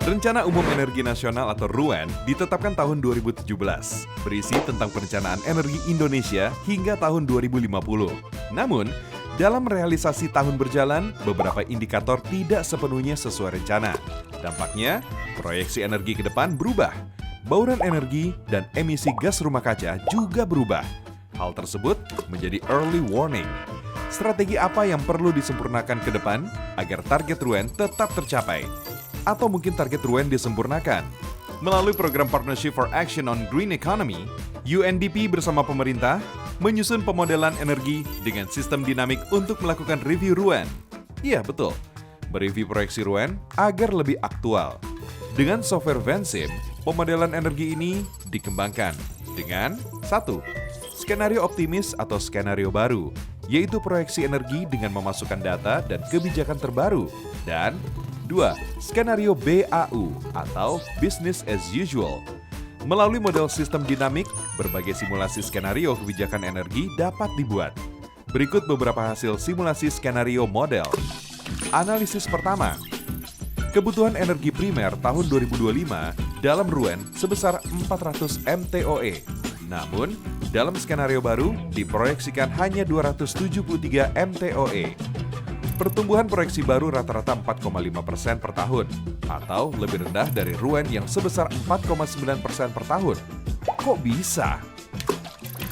Rencana Umum Energi Nasional atau RUEN ditetapkan tahun 2017, berisi tentang perencanaan energi Indonesia hingga tahun 2050. Namun, dalam realisasi tahun berjalan, beberapa indikator tidak sepenuhnya sesuai rencana. Dampaknya, proyeksi energi ke depan berubah. Bauran energi dan emisi gas rumah kaca juga berubah. Hal tersebut menjadi early warning. Strategi apa yang perlu disempurnakan ke depan agar target RUEN tetap tercapai? Atau mungkin target RUEN disempurnakan? Melalui program Partnership for Action on Green Economy, UNDP bersama pemerintah menyusun pemodelan energi dengan sistem dinamik untuk melakukan review RUEN. Iya, betul. Mereview proyeksi RUEN agar lebih aktual. Dengan software Vensim, pemodelan energi ini dikembangkan dengan 1. Skenario optimis atau skenario baru, yaitu proyeksi energi dengan memasukkan data dan kebijakan terbaru. Dan 2. Skenario BAU atau Business as Usual. Melalui model sistem dinamik, berbagai simulasi skenario kebijakan energi dapat dibuat. Berikut beberapa hasil simulasi skenario model. Analisis pertama. Kebutuhan energi primer tahun 2025 dalam RUEN sebesar 400 MTOE. Namun, dalam skenario baru diproyeksikan hanya 273 MTOE. Pertumbuhan proyeksi baru rata-rata 4,5% per tahun, atau lebih rendah dari RUEN yang sebesar 4,9% per tahun. Kok bisa?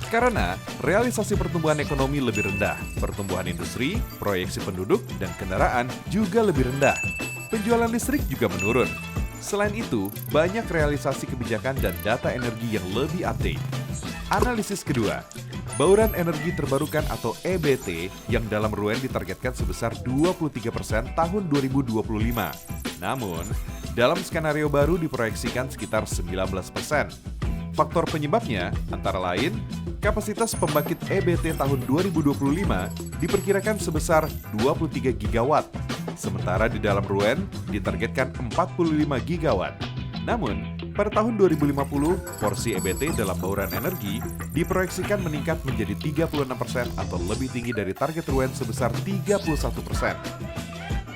Karena realisasi pertumbuhan ekonomi lebih rendah, pertumbuhan industri, proyeksi penduduk, dan kendaraan juga lebih rendah. Penjualan listrik juga menurun. Selain itu, banyak realisasi kebijakan dan data energi yang lebih update. Analisis kedua, bauran energi terbarukan atau EBT yang dalam RUEN ditargetkan sebesar 23% tahun 2025. Namun, dalam skenario baru diproyeksikan sekitar 19%. Faktor penyebabnya antara lain, kapasitas pembangkit EBT tahun 2025 diperkirakan sebesar 23 gigawatt, sementara di dalam RUEN ditargetkan 45 gigawatt. Namun, pada tahun 2050, porsi EBT dalam bauran energi diproyeksikan meningkat menjadi 36% atau lebih tinggi dari target RUEN sebesar 31%.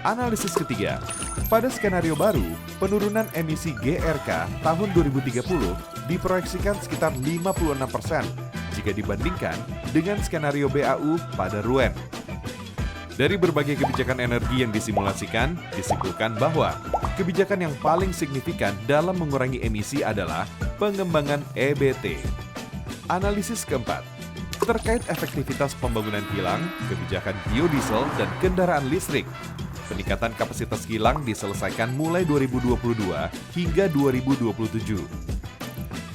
Analisis ketiga, pada skenario baru, penurunan emisi GRK tahun 2030 diproyeksikan sekitar 56% jika dibandingkan dengan skenario BAU pada RUEN. Dari berbagai kebijakan energi yang disimulasikan, disimpulkan bahwa kebijakan yang paling signifikan dalam mengurangi emisi adalah pengembangan EBT. Analisis keempat, terkait efektivitas pembangunan kilang, kebijakan biodiesel, dan kendaraan listrik. Peningkatan kapasitas kilang diselesaikan mulai 2022 hingga 2027.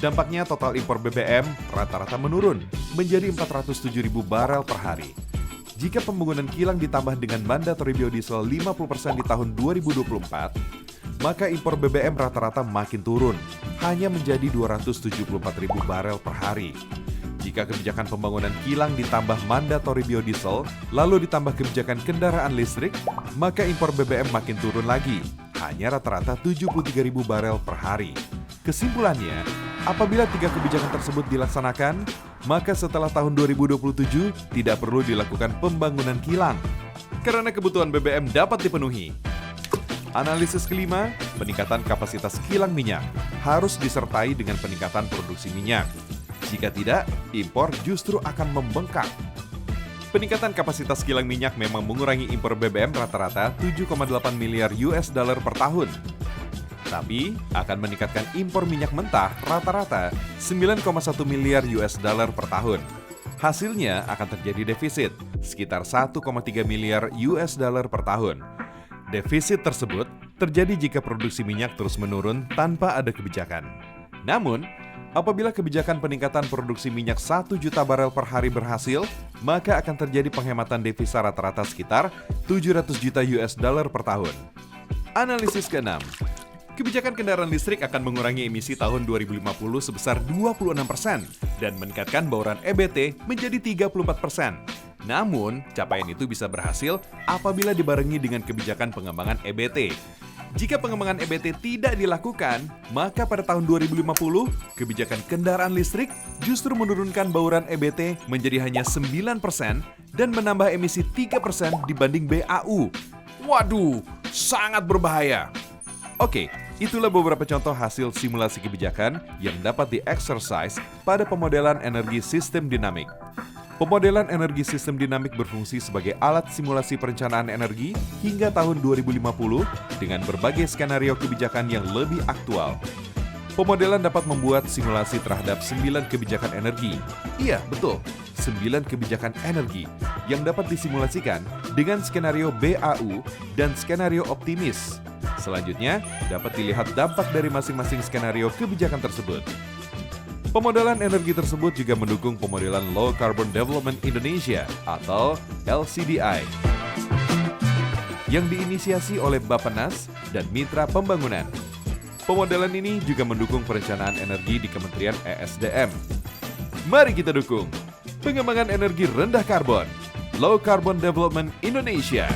Dampaknya total impor BBM rata-rata menurun menjadi 407.000 barel per hari. Jika pembangunan kilang ditambah dengan mandatory biodiesel 50% di tahun 2024, maka impor BBM rata-rata makin turun, hanya menjadi 274.000 barel per hari. Jika kebijakan pembangunan kilang ditambah mandatory biodiesel, lalu ditambah kebijakan kendaraan listrik, maka impor BBM makin turun lagi, hanya rata-rata 73.000 barel per hari. Kesimpulannya, apabila tiga kebijakan tersebut dilaksanakan, maka setelah tahun 2027 tidak perlu dilakukan pembangunan kilang, karena kebutuhan BBM dapat dipenuhi. Analisis kelima, peningkatan kapasitas kilang minyak harus disertai dengan peningkatan produksi minyak. Jika tidak, impor justru akan membengkak. Peningkatan kapasitas kilang minyak memang mengurangi impor BBM rata-rata 7,8 miliar US dollar per tahun. Tapi akan meningkatkan impor minyak mentah rata-rata 9,1 miliar US dollar per tahun. Hasilnya akan terjadi defisit sekitar 1,3 miliar US dollar per tahun. Defisit tersebut terjadi jika produksi minyak terus menurun tanpa ada kebijakan. Namun, apabila kebijakan peningkatan produksi minyak 1 juta barel per hari berhasil, maka akan terjadi penghematan devisa rata-rata sekitar 700 juta US dollar per tahun. Analisis keenam, kebijakan kendaraan listrik akan mengurangi emisi tahun 2050 sebesar 26% dan meningkatkan bauran EBT menjadi 34%. Namun, capaian itu bisa berhasil apabila dibarengi dengan kebijakan pengembangan EBT. Jika pengembangan EBT tidak dilakukan, maka pada tahun 2050, kebijakan kendaraan listrik justru menurunkan bauran EBT menjadi hanya 9% dan menambah emisi 3% dibanding BAU. Waduh, sangat berbahaya. Oke, Itulah beberapa contoh hasil simulasi kebijakan yang dapat di-exercise pada pemodelan energi sistem dinamik. Pemodelan energi sistem dinamik berfungsi sebagai alat simulasi perencanaan energi hingga tahun 2050 dengan berbagai skenario kebijakan yang lebih aktual. Pemodelan dapat membuat simulasi terhadap 9 kebijakan energi. Iya, betul, 9 kebijakan energi yang dapat disimulasikan dengan skenario BAU dan skenario optimis. Selanjutnya, dapat dilihat dampak dari masing-masing skenario kebijakan tersebut. Pemodelan energi tersebut juga mendukung pemodelan Low Carbon Development Indonesia atau LCDI yang diinisiasi oleh Bappenas dan Mitra Pembangunan. Pemodelan ini juga mendukung perencanaan energi di Kementerian ESDM. Mari kita dukung pengembangan energi rendah karbon, Low Carbon Development Indonesia.